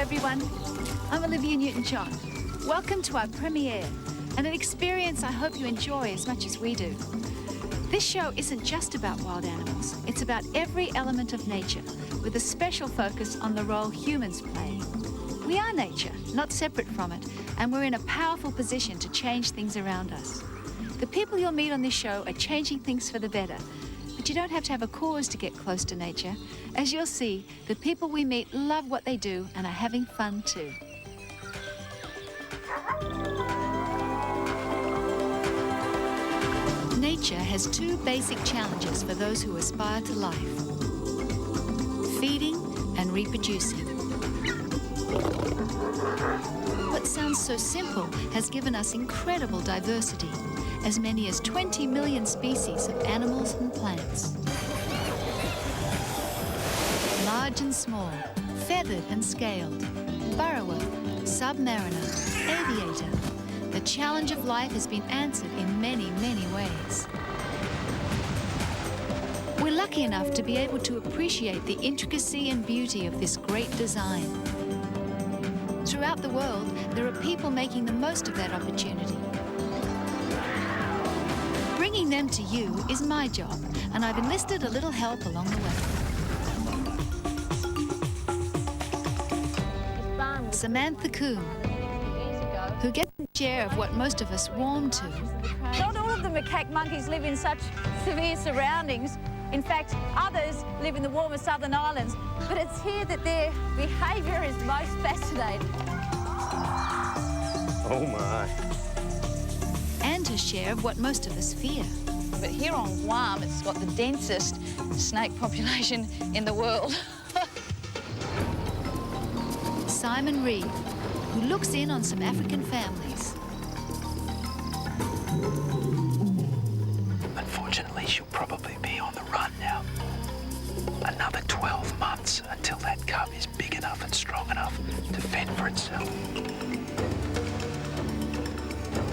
everyone. I'm Olivia Newton-John. Welcome to our premiere, and an experience I hope you enjoy as much as we do. This show isn't just about wild animals. It's about every element of nature, with a special focus on the role humans play. We are nature, not separate from it, and we're in a powerful position to change things around us. The people you'll meet on this show are changing things for the better, but you don't have to have a cause to get close to nature. As you'll see, the people we meet love what they do and are having fun too. Nature has two basic challenges for those who aspire to life: feeding and reproducing. What sounds so simple has given us incredible diversity, as many as 20 million species of animals and plants. Large and small, feathered and scaled, burrower, submariner, aviator. The challenge of life has been answered in many, many ways. We're lucky enough to be able to appreciate the intricacy and beauty of this great design. Throughout the world, there are people making the most of that opportunity. Bringing them to you is my job, and I've enlisted a little help along the way. Samantha Coombe, who gets a share of what most of us warm to. Not all of the macaque monkeys live in such severe surroundings. In fact, others live in the warmer southern islands, but it's here that their behaviour is most fascinating. Oh my. And her share of what most of us fear. But here on Guam, it's got the densest snake population in the world. Simon Reed, who looks in on some African families. Unfortunately, she'll probably be on the run now. Another 12 months until that cub is big enough and strong enough to fend for itself.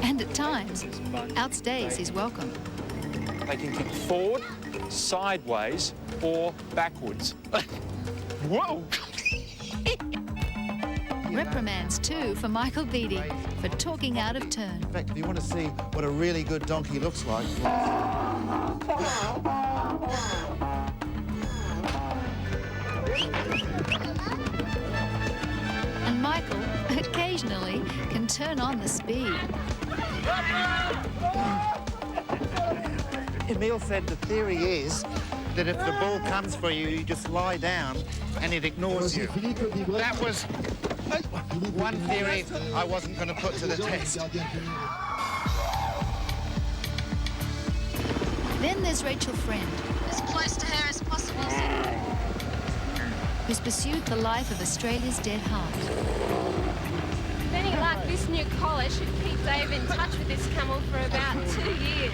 And at times, outstays his welcome. They can kick forward, sideways, or backwards. Whoa! Reprimands too for Michael Beattie for talking out of turn. In fact, if you want to see what a really good donkey looks like... And Michael, occasionally, can turn on the speed. Emil said the theory is that if the bull comes for you, you just lie down and it ignores you. That was one theory I wasn't going to put to the test. Then there's Rachel Friend, As close to her as possible. who's pursued the life of Australia's dead heart. With any luck, this new collar should keep Dave in touch with this camel for about 2 years.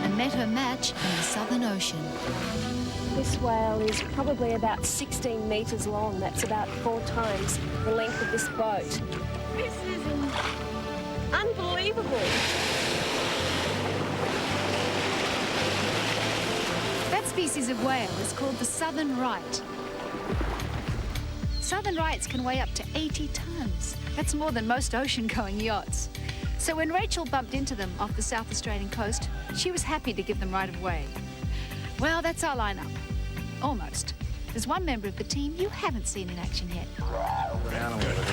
And met her match in the Southern Ocean. This whale is probably about 16 metres long. That's about 4 times the length of this boat. This is unbelievable. That species of whale is called the Southern Right. Southern Rights can weigh up to 80 tons. That's more than most ocean-going yachts. So when Rachel bumped into them off the South Australian coast, she was happy to give them right of way. Well, that's our lineup. Almost. There's one member of the team you haven't seen in action yet.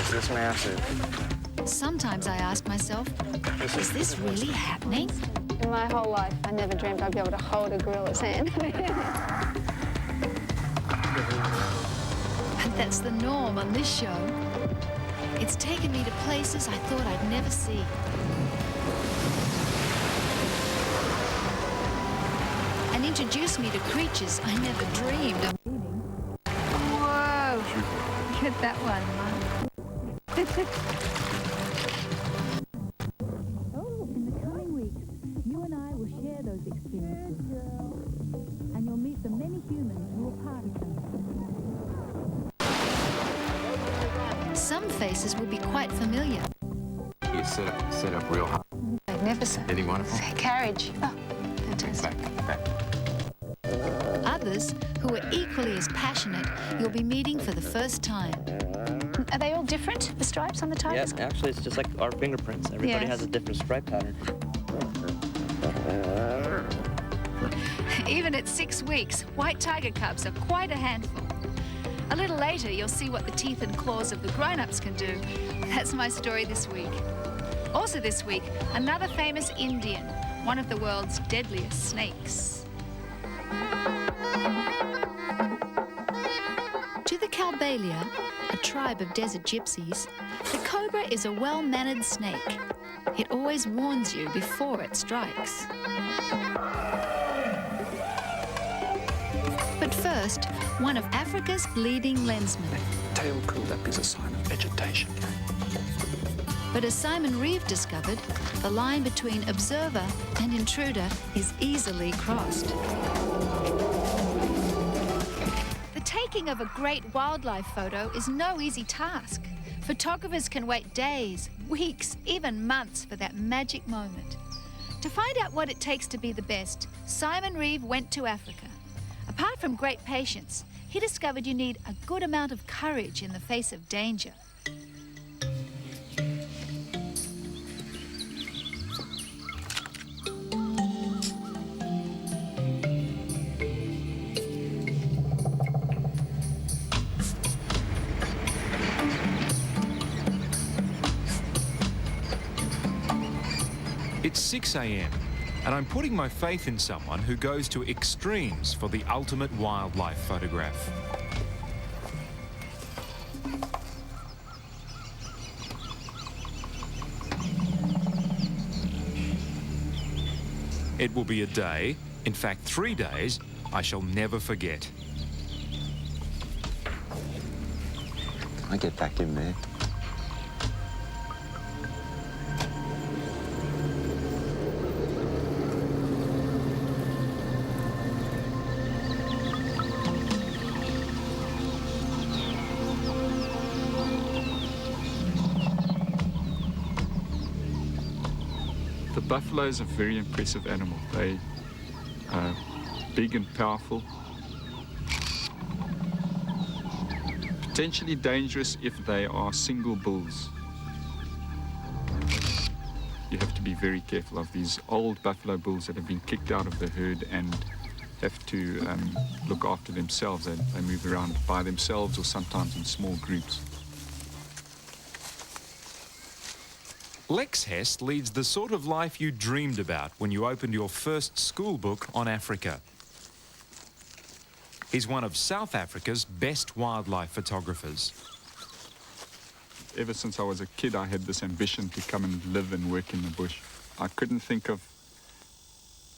Is this massive? Sometimes I ask myself, is this really happening? In my whole life, I never dreamed I'd be able to hold a gorilla's hand. And that's the norm on this show. It's taken me to places I thought I'd never see. And introduced me to creatures I never dreamed of meeting. Whoa! Look at that one, Mum. In the coming weeks, you and I will share those experiences. And you'll meet the many humans who are part of them. Some faces will be quite familiar. You set up real high. Magnificent. Isn't he wonderful? Carriage. Oh, fantastic. Back. others who are equally as passionate you'll be meeting for the first time. Are they all different, the stripes on the tigers? Yes, actually, it's just like our fingerprints. Everybody has a different stripe pattern. Even at 6 weeks, white tiger cubs are quite a handful. A little later, you'll see what the teeth and claws of the grown-ups can do. That's my story this week. Also this week, another famous Indian, one of the world's deadliest snakes. To the Calbalia, a tribe of desert gypsies, the cobra is a well-mannered snake. It always warns you before it strikes. But first, one of Africa's leading lensmen. Tail curled up is a sign of vegetation. But as Simon Reeve discovered, the line between observer and intruder is easily crossed. The taking of a great wildlife photo is no easy task. Photographers can wait days, weeks, even months for that magic moment. To find out what it takes to be the best, Simon Reeve went to Africa. Apart from great patience, he discovered you need a good amount of courage in the face of danger. It's 6 a.m. and I'm putting my faith in someone who goes to extremes for the ultimate wildlife photograph. It will be a day, in fact 3 days, I shall never forget. I get back in there. The buffalo is a very impressive animal. They are big and powerful. Potentially dangerous if they are single bulls. You have to be very careful of these old buffalo bulls that have been kicked out of the herd and have to look after themselves. They move around by themselves or sometimes in small groups. Lex Hess leads the sort of life you dreamed about when you opened your first school book on Africa. He's one of South Africa's best wildlife photographers. Ever since I was a kid, I had this ambition to come and live and work in the bush. I couldn't think of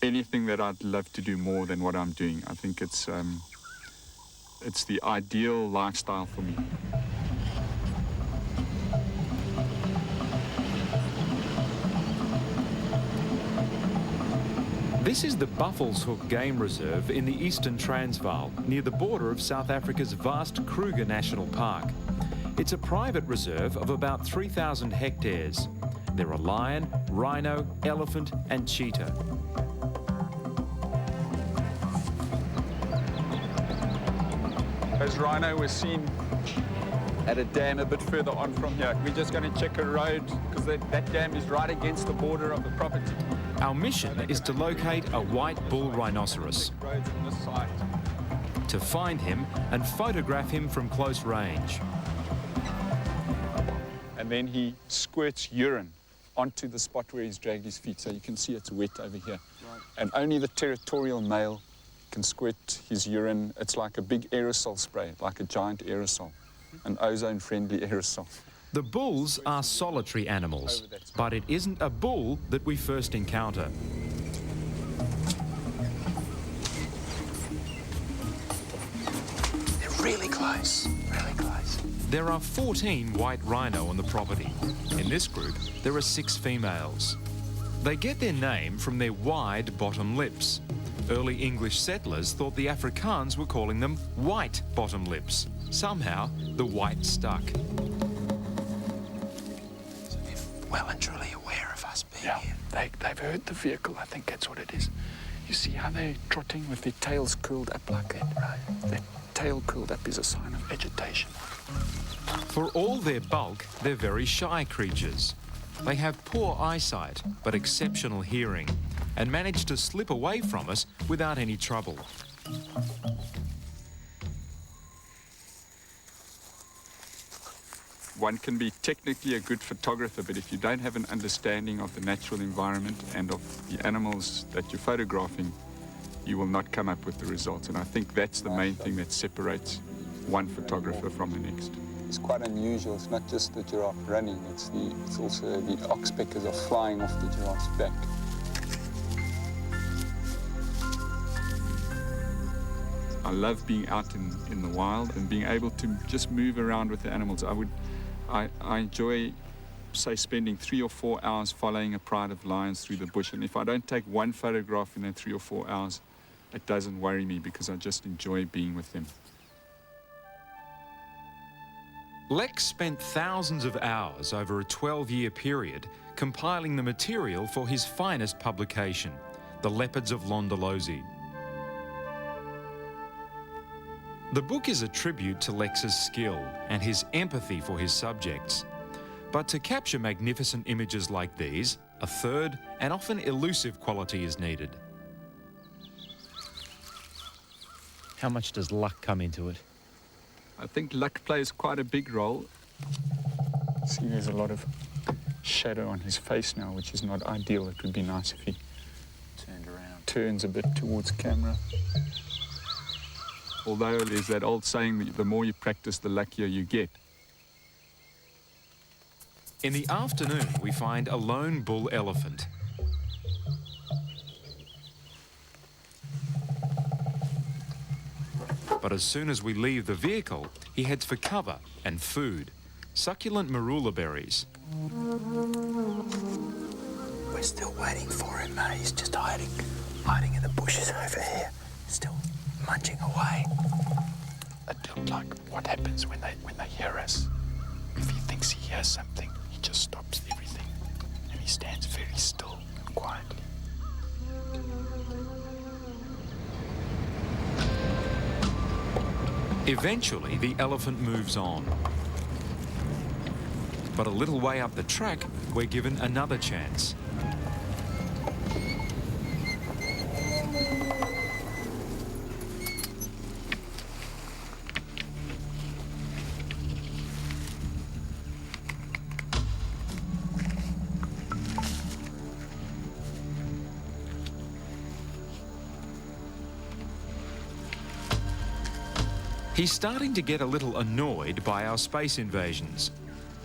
anything that I'd love to do more than what I'm doing. I think it's the ideal lifestyle for me. This is the Buffelshoek Game Reserve in the Eastern Transvaal, near the border of South Africa's vast Kruger National Park. It's a private reserve of about 3,000 hectares. There are lion, rhino, elephant and cheetah. As rhino was seen at a dam a bit further on from here. We're just going to check a road because that dam is right against the border of the property. Our mission is to locate a white bull rhinoceros, Roads on this side. to find him and photograph him from close range. And then he squirts urine onto the spot where he's dragged his feet. So you can see it's wet over here. Right. And only the territorial male can squirt his urine. It's like a big aerosol spray, like a giant aerosol, an ozone-friendly aerosol. The bulls are solitary animals, but it isn't a bull that we first encounter. They're really close, really close. There are 14 white rhino on the property. In this group, there are 6 females. They get their name from their wide bottom lips. Early English settlers thought the Afrikaans were calling them white bottom lips. Somehow, the white stuck. So they're well and truly aware of us being here. They've heard the vehicle. I think that's what it is. You see how they're trotting with their tails curled up like that, right? That tail curled up is a sign of agitation. For all their bulk, they're very shy creatures. They have poor eyesight, but exceptional hearing, and manage to slip away from us without any trouble. One can be technically a good photographer, but if you don't have an understanding of the natural environment and of the animals that you're photographing, you will not come up with the results. And I think that's the main thing that separates one photographer from the next. It's quite unusual. It's not just the giraffe running, it's also the oxpeckers are flying off the giraffe's back. I love being out in the wild and being able to just move around with the animals. I enjoy, say, spending 3 or 4 hours following a pride of lions through the bush. And if I don't take one photograph in those 3 or 4 hours, it doesn't worry me because I just enjoy being with them. Lex spent thousands of hours over a 12-year period compiling the material for his finest publication, The Leopards of Londolozi. The book is a tribute to Lex's skill and his empathy for his subjects. But to capture magnificent images like these, a third and often elusive quality is needed. How much does luck come into it? I think luck plays quite a big role. See, there's a lot of shadow on his face now, which is not ideal. It would be nice if he turns a bit towards camera. Although there's that old saying that the more you practice, the luckier you get. In the afternoon, we find a lone bull elephant. But as soon as we leave the vehicle, he heads for cover and food, succulent marula berries. We're still waiting for him, mate. He's just hiding in the bushes over here, still munching away. I don't like what happens when they hear us. If he thinks he hears something, he just stops everything and he stands very still and quietly. Eventually, the elephant moves on. But a little way up the track, we're given another chance. He's starting to get a little annoyed by our space invasions.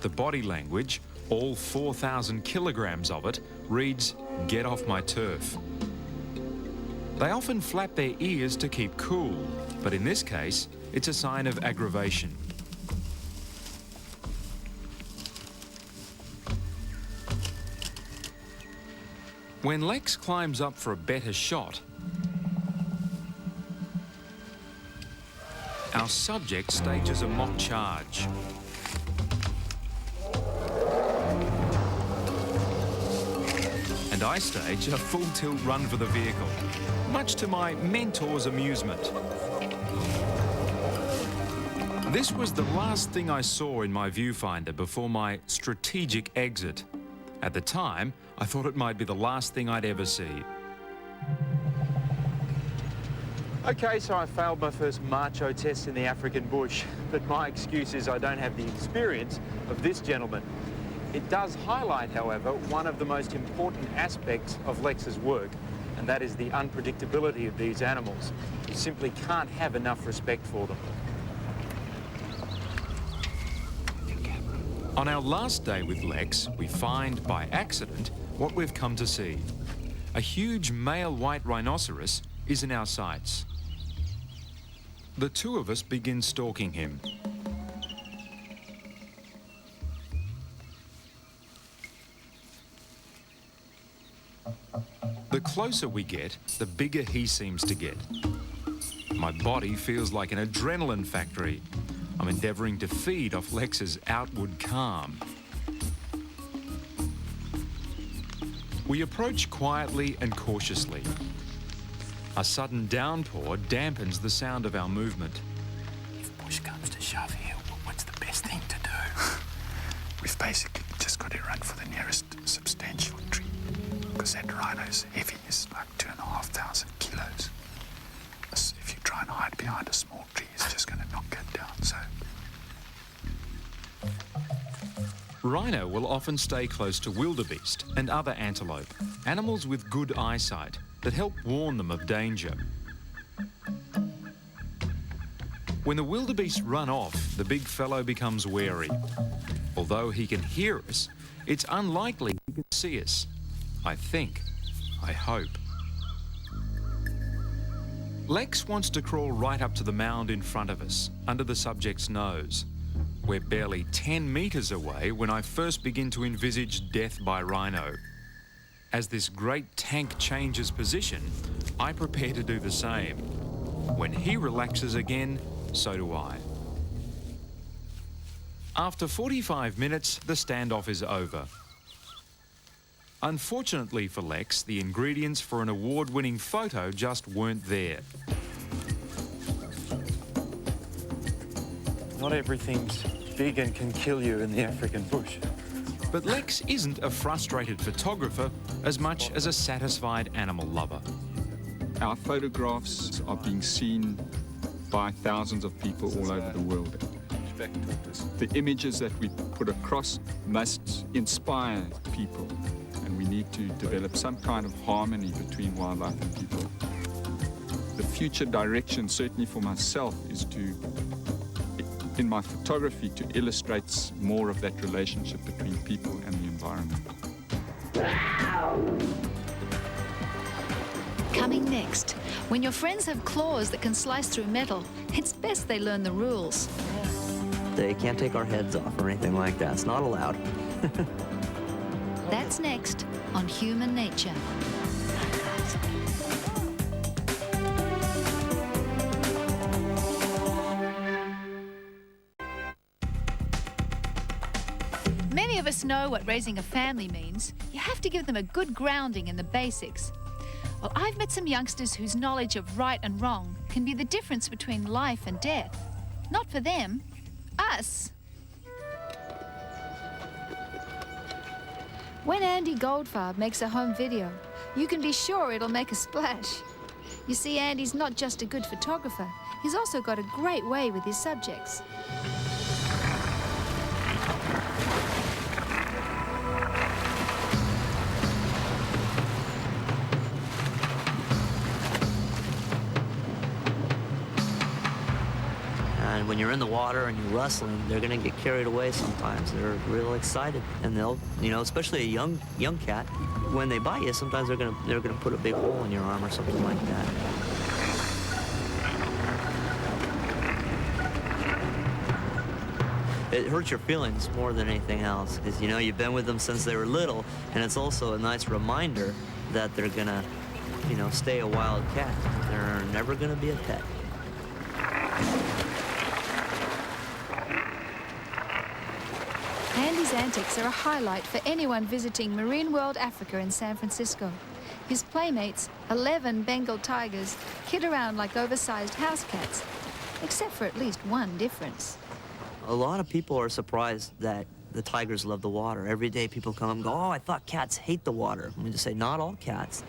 The body language, all 4,000 kilograms of it, reads, "Get off my turf." They often flap their ears to keep cool, but in this case, it's a sign of aggravation. When Lex climbs up for a better shot, our subject stages a mock charge. And I stage a full tilt run for the vehicle, much to my mentor's amusement. This was the last thing I saw in my viewfinder before my strategic exit. At the time, I thought it might be the last thing I'd ever see. Okay, so I failed my first macho test in the African bush, but my excuse is I don't have the experience of this gentleman. It does highlight, however, one of the most important aspects of Lex's work, and that is the unpredictability of these animals. You simply can't have enough respect for them. On our last day with Lex, we find, by accident, what we've come to see. A huge male white rhinoceros is in our sights. The two of us begin stalking him. The closer we get, the bigger he seems to get. My body feels like an adrenaline factory. I'm endeavouring to feed off Lex's outward calm. We approach quietly and cautiously. A sudden downpour dampens the sound of our movement. If push comes to shove here, what's the best thing to do? We've basically just got to run for the nearest substantial tree, because that rhino's heavy, it's like 2,500 kilos. If you try and hide behind a small tree, it's just going to knock it down, so... Rhino will often stay close to wildebeest and other antelope, animals with good eyesight that help warn them of danger. When the wildebeest run off, the big fellow becomes wary. Although he can hear us, it's unlikely he can see us. I think. I hope. Lex wants to crawl right up to the mound in front of us, under the subject's nose. We're barely 10 metres away when I first begin to envisage death by rhino. As this great tank changes position, I prepare to do the same. When he relaxes again, so do I. After 45 minutes, the standoff is over. Unfortunately for Lex, the ingredients for an award-winning photo just weren't there. Not everything's big and can kill you in the African bush. But Lex isn't a frustrated photographer as much as a satisfied animal lover. Our photographs are being seen by thousands of people all over the world. The images that we put across must inspire people, and we need to develop some kind of harmony between wildlife and people. The future direction, certainly for myself, is to, in my photography, to illustrate more of that relationship between people and the environment. Coming next, when your friends have claws that can slice through metal, it's best they learn the rules. They can't take our heads off or anything like that. It's not allowed. That's next on Human Nature. Many of us know what raising a family means. You have to give them a good grounding in the basics. Well, I've met some youngsters whose knowledge of right and wrong can be the difference between life and death. Not for them, us. When Andy Goldfarb makes a home video, you can be sure it'll make a splash. You see, Andy's not just a good photographer, he's also got a great way with his subjects. And when you're in the water and you're wrestling, they're gonna get carried away sometimes. They're real excited, and they'll, you know, especially a young cat, when they bite you, sometimes they're gonna put a big hole in your arm or something like that. It hurts your feelings more than anything else, because you know you've been with them since they were little, and it's also a nice reminder that they're gonna, you know, stay a wild cat. They're never gonna be a pet. Andy's antics are a highlight for anyone visiting Marine World Africa in San Francisco. His playmates, 11 Bengal tigers, kid around like oversized house cats, except for at least one difference. A lot of people are surprised that the tigers love the water. Every day people come and go, oh, I thought cats hate the water. We just say, not all cats.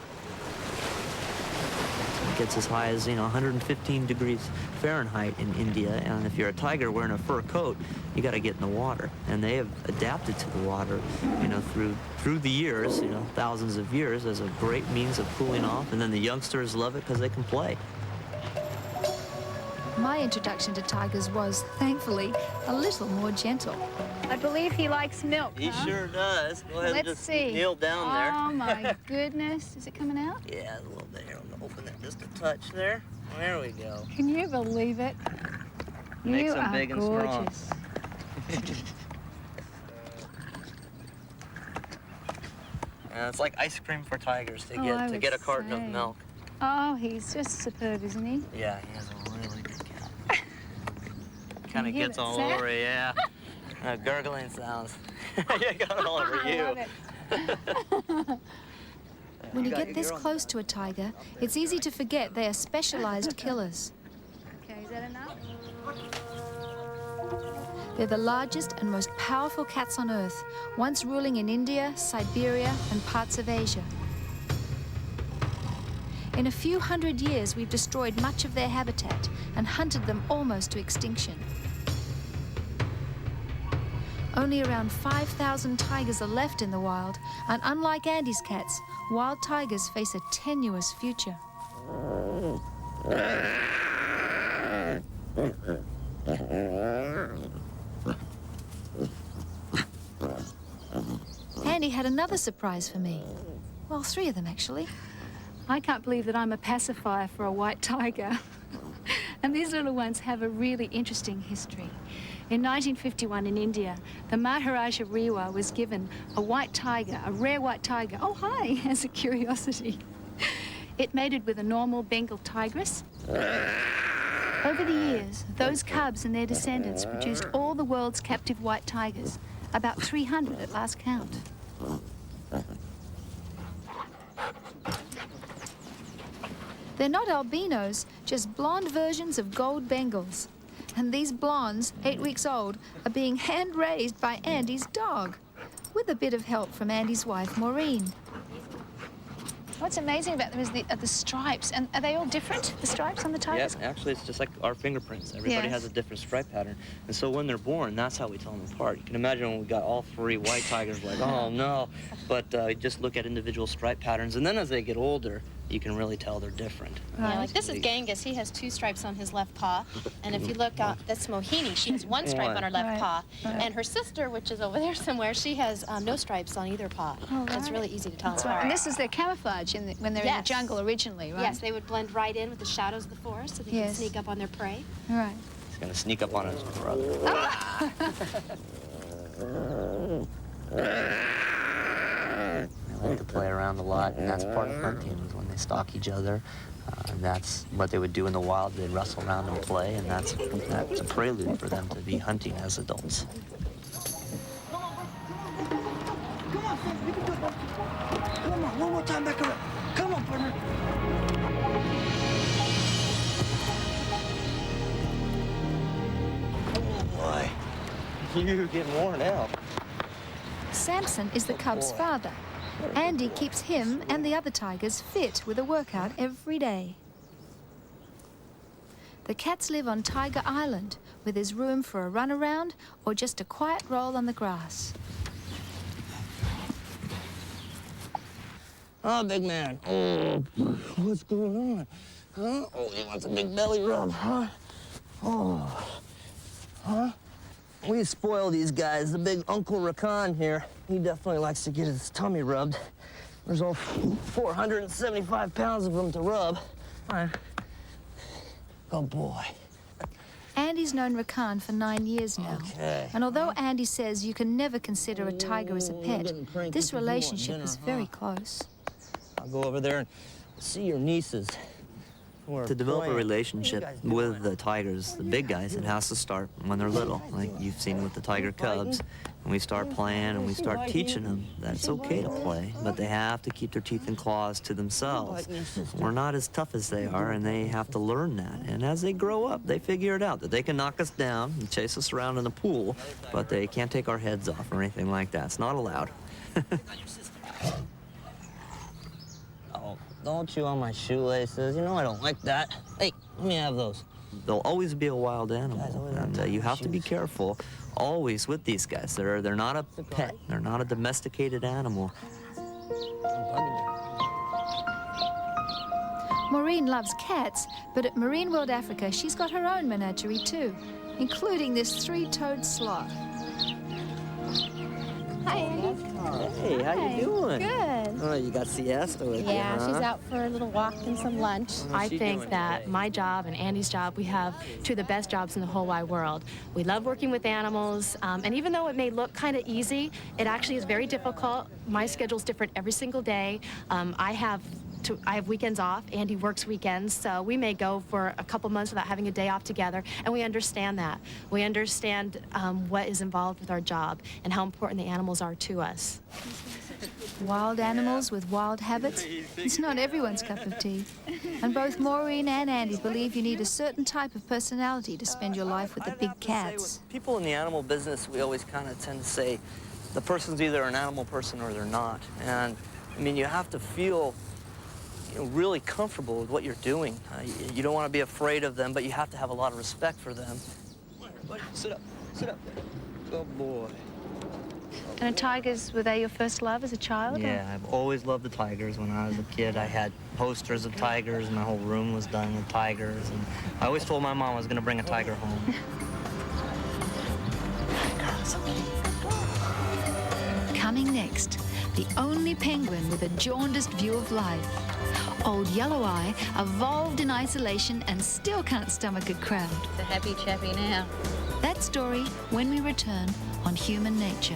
It gets as high as, you know, 115 degrees Fahrenheit in India, and if you're a tiger wearing a fur coat, you got to get in the water. And they have adapted to the water, you know, through the years, you know, thousands of years, as a great means of cooling off. And then the youngsters love it because they can play. My introduction to tigers was, thankfully, a little more gentle. I believe he likes milk, He huh? sure does. Go ahead and Let's just see. kneel down there. Oh, my goodness. Is it coming out? Yeah, a little bit here. I'm gonna open it just a touch there. There we go. Can you believe it? Makes You them are big and strong. gorgeous. It's like ice cream for tigers to Oh, I get would a carton of say. milk. Oh, he's just superb, isn't he? Yeah, he has a really good cat. Kind of you hear gets that all sound? over you, yeah. Gurgling sounds. Yeah, got all over I you. love it. when you get this close to a tiger, it's easy to forget they are specialized killers. Okay, is that enough? They're the largest and most powerful cats on Earth, once ruling in India, Siberia, and parts of Asia. In a few hundred years, we've destroyed much of their habitat and hunted them almost to extinction. Only around 5,000 tigers are left in the wild, and unlike Andy's cats, wild tigers face a tenuous future. Andy had another surprise for me. Well, 3 of them, actually. I can't believe that I'm a pacifier for a white tiger. And these little ones have a really interesting history. In 1951 in India, the Maharaja Rewa was given a white tiger, a rare white tiger, oh hi, as a curiosity. It mated with a normal Bengal tigress. Over the years, those cubs and their descendants produced all the world's captive white tigers, about 300 at last count. They're not albinos, just blonde versions of gold Bengals. And these blondes, 8 weeks old, are being hand-raised by Andy's dog, with a bit of help from Andy's wife, Maureen. What's amazing about them is the stripes. And are they all different, the stripes on the tigers? Yeah, actually, it's just like our fingerprints. Everybody has a different stripe pattern. And so when they're born, that's how we tell them apart. You can imagine when we got all 3 white tigers, like, oh, no. But just look at individual stripe patterns. And then as they get older, you can really tell they're different. Yeah, like this is Genghis. He has 2 stripes on his left paw. And if you look, that's Mohini. She has 1 stripe on her left paw. And her sister, which is over there somewhere, she has no stripes on either paw. So it's really easy to tell them apart. And this is their camouflage when they're in the jungle originally, right? Yes, they would blend right in with the shadows of the forest so they can sneak up on their prey. Right. He's going to sneak up on his brother. They like to play around a lot, and that's part of hunting, is when they stalk each other. And that's what they would do in the wild. They'd wrestle around and play, and that's a prelude for them to be hunting as adults. Come on, Finn, you can do it. Come on, one more time back around. Come on, partner. Oh, boy. You're getting worn out. Samson is the cub's father. Andy keeps him and the other tigers fit with a workout every day. The cats live on Tiger Island, where there's room for a run around or just a quiet roll on the grass. Oh, big man. Oh, what's going on? Huh? Oh, he wants a big belly rub, huh? Oh. Huh? We spoil these guys. The big Uncle Rakan here, he definitely likes to get his tummy rubbed. There's all 475 pounds of them to rub. All right. Good boy. Andy's known Rakan for 9 years now. Okay. And although Andy says you can never consider a tiger as a pet, this relationship is very close. I'll go over there and see your nieces. To develop a relationship with the tigers, the big guys, it has to start when they're little, like you've seen with the tiger cubs. And we start playing and we start teaching them that it's okay to play, but they have to keep their teeth and claws to themselves. We're not as tough as they are, and they have to learn that. And as they grow up, they figure it out, that they can knock us down and chase us around in the pool, but they can't take our heads off or anything like that. It's not allowed. Oh, don't chew on my shoelaces. You know I don't like that. Hey, let me have those. They'll always be a wild animal, and you have to be careful always with these guys. They're not a pet. They're not a domesticated animal. Maureen loves cats, but at Marine World Africa, she's got her own menagerie too, including this 3-toed sloth. Hi, Andy. Hey, how you doing? Good. Oh, you got Siesta with you, Yeah, huh? she's out for a little walk and some lunch. What's I she think doing that today? my job and Andy's job, we have 2 of the best jobs in the whole wide world. We love working with animals, and even though it may look kind of easy, it actually is very difficult. My schedule's different every single day. I have weekends off. Andy works weekends, so we may go for a couple months without having a day off together, and we understand that. We understand what is involved with our job and how important the animals are to us. Wild animals with wild habits, it's not everyone's cup of tea. And both Maureen and Andy believe you need a certain type of personality to spend your life with the big cats. People in the animal business, we always kind of tend to say the person's either an animal person or they're not. And I mean, you have to feel really comfortable with what you're doing. You don't want to be afraid of them, but you have to have a lot of respect for them. Sit up, sit up. Good boy. And the tigers, were they your first love as a child? Yeah, I've always loved the tigers. When I was a kid, I had posters of tigers, and my whole room was done with tigers. And I always told my mom I was going to bring a tiger home. Coming next, the only penguin with a jaundiced view of life. Old Yellow Eye evolved in isolation and still can't stomach a crowd. It's a happy chappy now. That story when we return on Human Nature.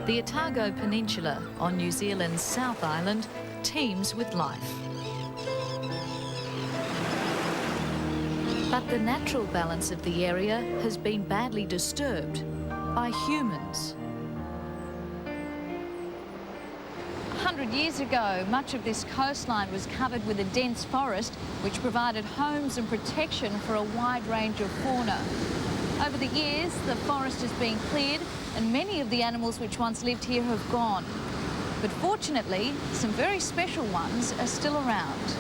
The Otago Peninsula on New Zealand's South Island teems with life. But the natural balance of the area has been badly disturbed by humans. 100 years ago, much of this coastline was covered with a dense forest which provided homes and protection for a wide range of fauna. Over the years, the forest has been cleared and many of the animals which once lived here have gone. But fortunately, some very special ones are still around.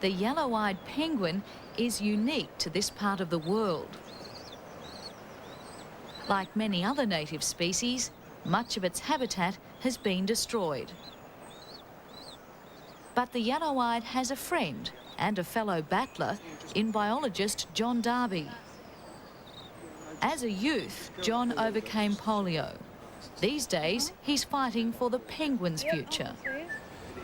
The yellow-eyed penguin is unique to this part of the world. Like many other native species, much of its habitat has been destroyed. But the yellow-eyed has a friend and a fellow battler in biologist John Darby. As a youth, John overcame polio. These days, he's fighting for the penguin's future.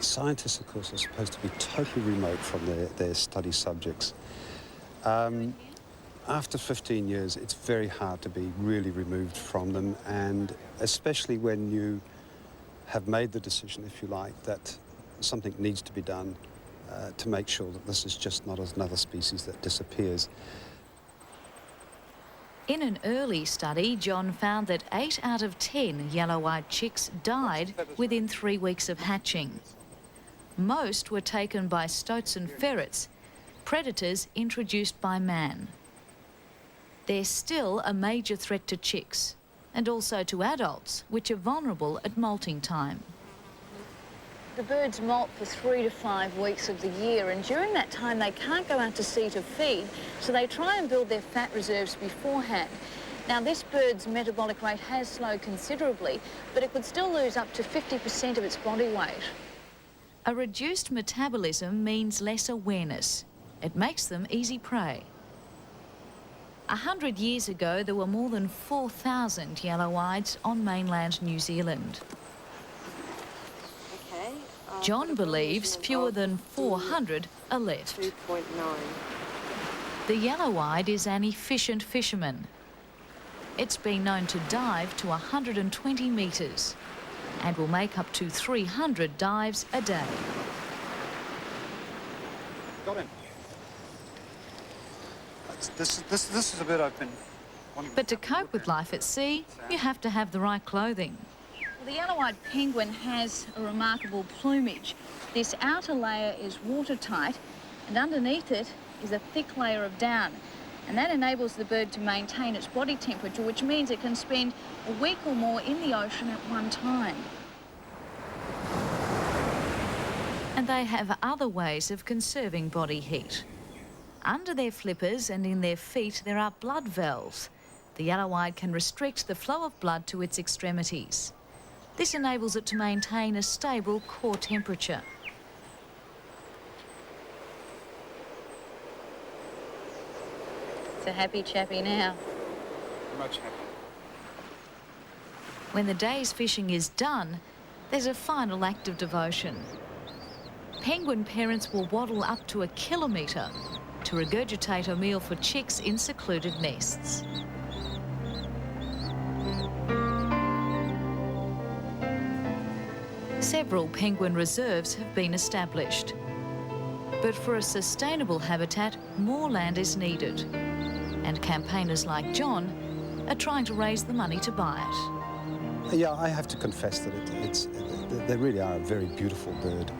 Scientists, of course, are supposed to be totally remote from their study subjects. After 15 years, it's very hard to be really removed from them, and especially when you have made the decision, if you like, that something needs to be done to make sure that this is just not another species that disappears. In an early study, John found that 8 out of 10 yellow-eyed chicks died within 3 weeks of hatching. Most were taken by stoats and ferrets, predators introduced by man. They're still a major threat to chicks, and also to adults, which are vulnerable at molting time. The birds molt for 3 to 5 weeks of the year, and during that time they can't go out to sea to feed, so they try and build their fat reserves beforehand. Now, this bird's metabolic rate has slowed considerably, but it could still lose up to 50% of its body weight. A reduced metabolism means less awareness. It makes them easy prey. 100 years ago, there were more than 4,000 yellow-eyeds on mainland New Zealand. John believes fewer than 400 are left. 2.9. The yellow-eyed is an efficient fisherman. It's been known to dive to 120 metres and will make up to 300 dives a day. Got him. This is a bit I've been wanting. But to cope with life at sea, you have to have the right clothing. The yellow-eyed penguin has a remarkable plumage. This outer layer is watertight, and underneath it is a thick layer of down. And that enables the bird to maintain its body temperature, which means it can spend a week or more in the ocean at one time. And they have other ways of conserving body heat. Under their flippers and in their feet there are blood valves. The yellow-eyed can restrict the flow of blood to its extremities. This enables it to maintain a stable core temperature. It's a happy chappy now. Much happier. When the day's fishing is done, there's a final act of devotion. Penguin parents will waddle up to 1 kilometre to regurgitate a meal for chicks in secluded nests. Several penguin reserves have been established. But for a sustainable habitat, more land is needed. And campaigners like John are trying to raise the money to buy it. Yeah, I have to confess that they really are a very beautiful bird.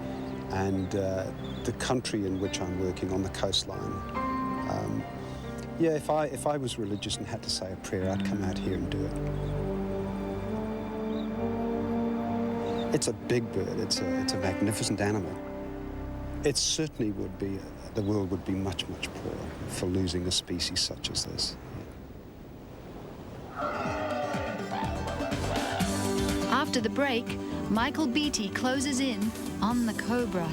And the country in which I'm working on the coastline, yeah, if I was religious and had to say a prayer, I'd come out here and do it. It's a big bird. It's a magnificent animal. It certainly would be, the world would be much, much poorer for losing a species such as this. After the break, Michael Beattie closes in on the cobra.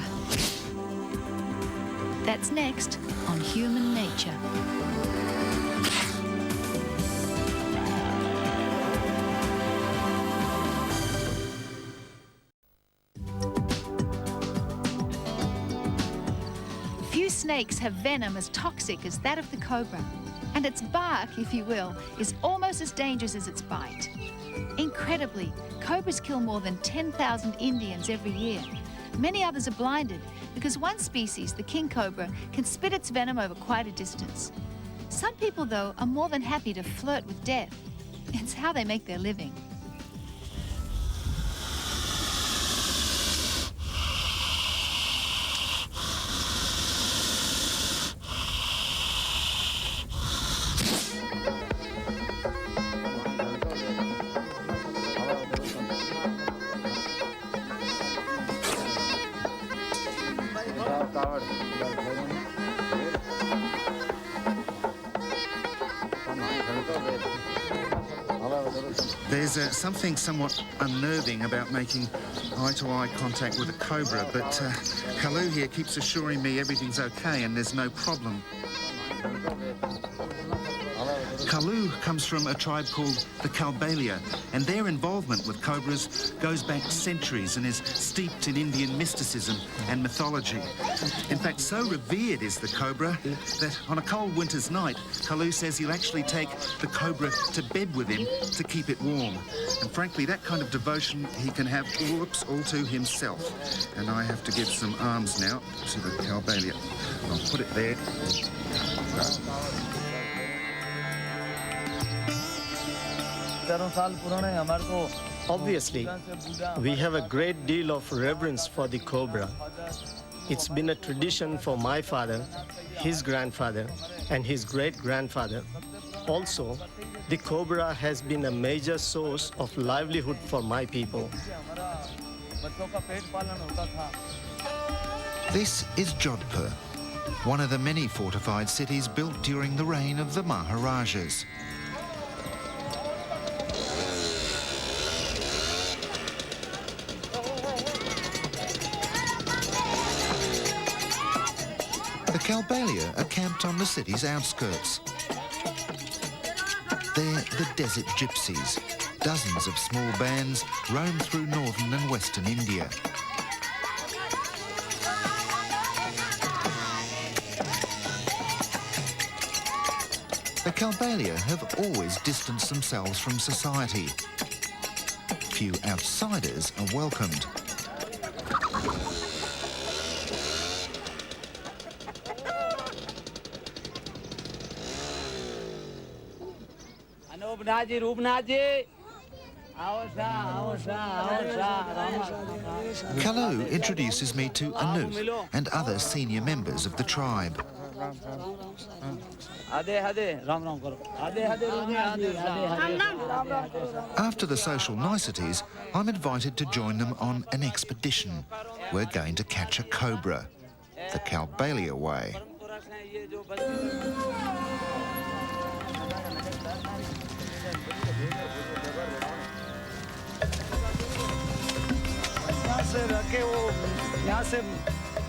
That's next on Human Nature. Few snakes have venom as toxic as that of the cobra, and its bark, if you will, is almost as dangerous as its bite. Incredibly, cobras kill more than 10,000 Indians every year. Many others are blinded because one species, the king cobra, can spit its venom over quite a distance. Some people, though, are more than happy to flirt with death. It's how they make their living. There's something somewhat unnerving about making eye-to-eye contact with a cobra, but Kalu here keeps assuring me everything's okay and there's no problem. Kalu comes from a tribe called the Kalbalia, and their involvement with cobras goes back centuries and is steeped in Indian mysticism and mythology. In fact, so revered is the cobra that on a cold winter's night, Kalu says he'll actually take the cobra to bed with him to keep it warm. And frankly, that kind of devotion he can have, whoops, all to himself. And I have to give some arms now to the Kalbalia. I'll put it there. Obviously, we have a great deal of reverence for the cobra. It's been a tradition for my father, his grandfather, and his great-grandfather. Also, the cobra has been a major source of livelihood for my people. This is Jodhpur, one of the many fortified cities built during the reign of the Maharajas. The Kalbalia are camped on the city's outskirts. They're the desert gypsies. Dozens of small bands roam through northern and western India. The Kalbalia have always distanced themselves from society. Few outsiders are welcomed. Kalu introduces me to Anu and other senior members of the tribe. After the social niceties, I'm invited to join them on an expedition. We're going to catch a cobra, the Kalbalia way.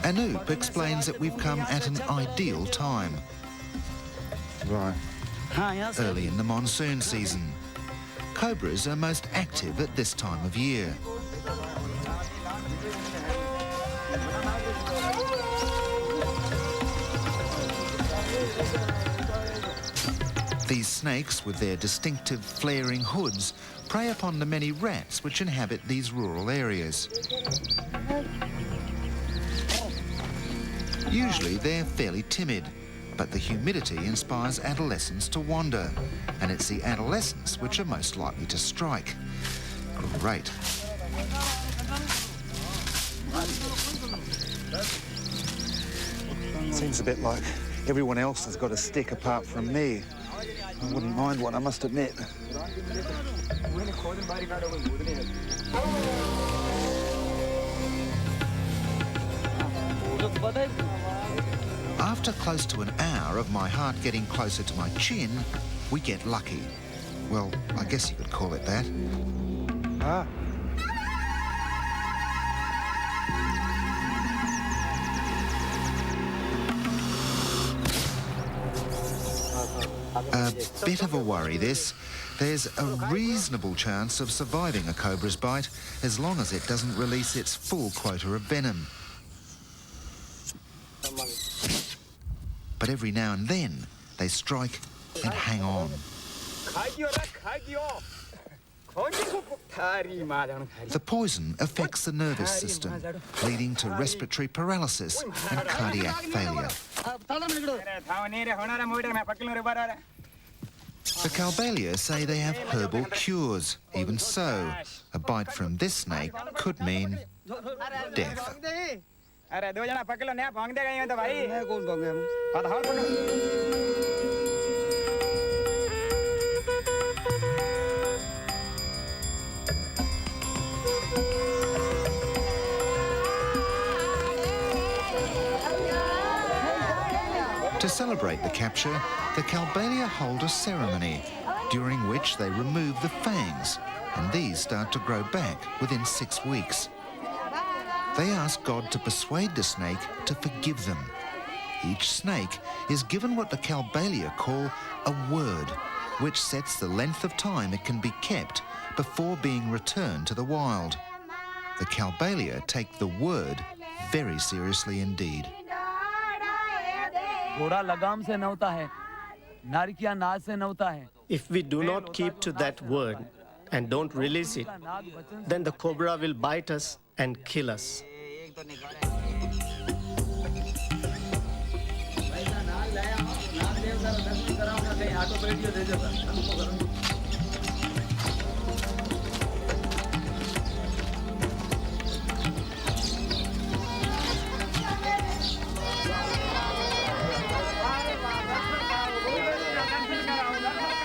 Anoop explains that we've come at an ideal time. Right. Early in the monsoon season. Cobras are most active at this time of year. These snakes, with their distinctive flaring hoods, prey upon the many rats which inhabit these rural areas. Usually they're fairly timid, but the humidity inspires adolescents to wander, and it's the adolescents which are most likely to strike. Great. Seems a bit like everyone else has got a stick apart from me. I wouldn't mind one, I must admit. After close to an hour of my heart getting closer to my chin, we get lucky. Well, I guess you could call it that. A bit of a worry, this. There's a reasonable chance of surviving a cobra's bite as long as it doesn't release its full quota of venom. But every now and then, they strike and hang on. The poison affects the nervous system, leading to respiratory paralysis and cardiac failure. The Calbalia say they have herbal cures. Even so, a bite from this snake could mean death. To celebrate the capture, the Calbalia hold a ceremony, during which they remove the fangs, and these start to grow back within 6 weeks. They ask God to persuade the snake to forgive them. Each snake is given what the Calbalia call a word, which sets the length of time it can be kept before being returned to the wild. The Calbalia take the word very seriously indeed. If we do not keep to that word and don't release it, then the cobra will bite us and kill us.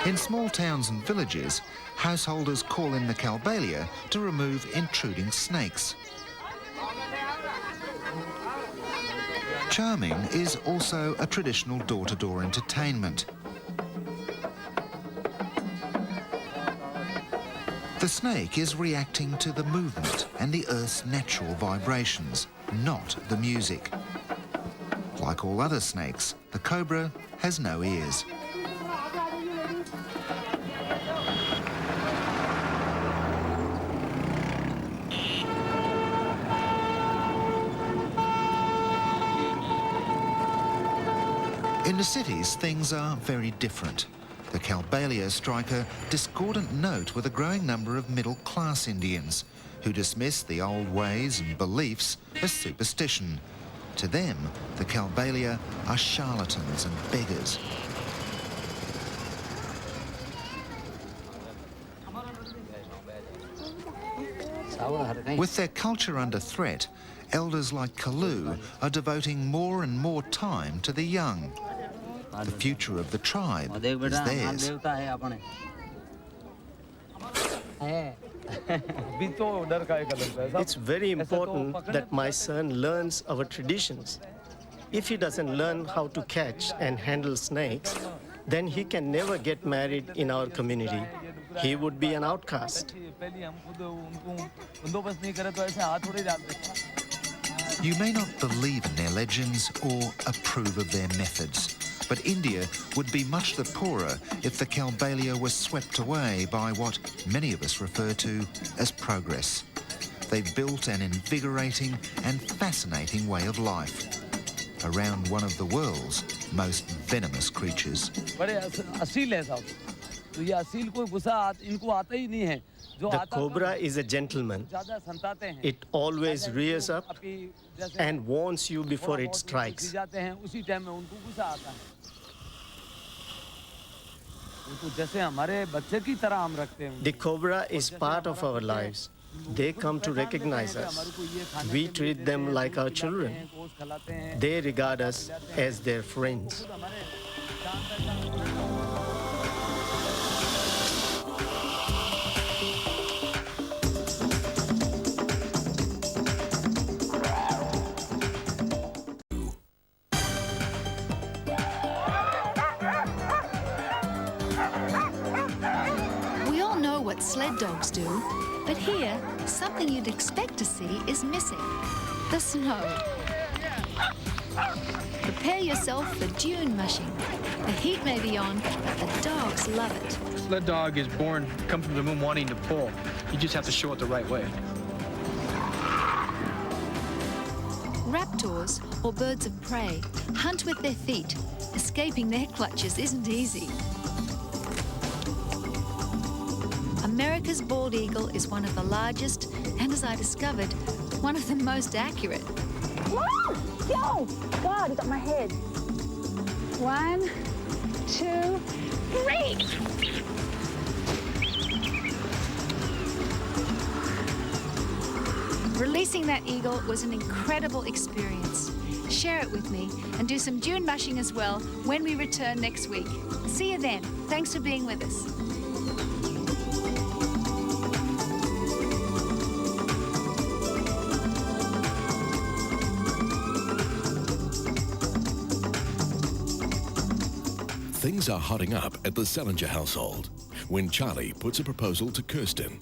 In small towns and villages, householders call in the Calbalia to remove intruding snakes. Charming is also a traditional door-to-door entertainment. The snake is reacting to the movement and the earth's natural vibrations, not the music. Like all other snakes, the cobra has no ears. In the cities, things are very different. The Calbalia strike a discordant note with a growing number of middle-class Indians who dismiss the old ways and beliefs as superstition. To them, the Calbalia are charlatans and beggars. With their culture under threat, elders like Kalu are devoting more and more time to the young. The future of the tribe is theirs. It's very important that my son learns our traditions. If he doesn't learn how to catch and handle snakes, then he can never get married in our community. He would be an outcast. You may not believe in their legends or approve of their methods, but India would be much the poorer if the Calbalia were swept away by what many of us refer to as progress. They've built an invigorating and fascinating way of life. around one of the world's most venomous creatures. The cobra is a gentleman. It always rears up and warns you before it strikes. The cobra is part of our lives. They come to recognize us. We treat them like our children. They regard us as their friends. We all know what sled dogs do, but here, something you'd expect to see is missing: the snow. Prepare yourself for dune mushing. The heat may be on, but the dogs love it. Sled dog is born, come from the moon wanting to pull. You just have to show it the right way. Raptors, or birds of prey, hunt with their feet. Escaping their clutches isn't easy. America's bald eagle is one of the largest and, as I discovered, one of the most accurate. Woo! Yo! God, you got my head. 1, 2, 3! Releasing that eagle was an incredible experience. Share it with me and do some dune mushing as well when we return next week. See you then. Thanks for being with us. Things are hotting up at the Salinger household when Charlie puts a proposal to Kirsten.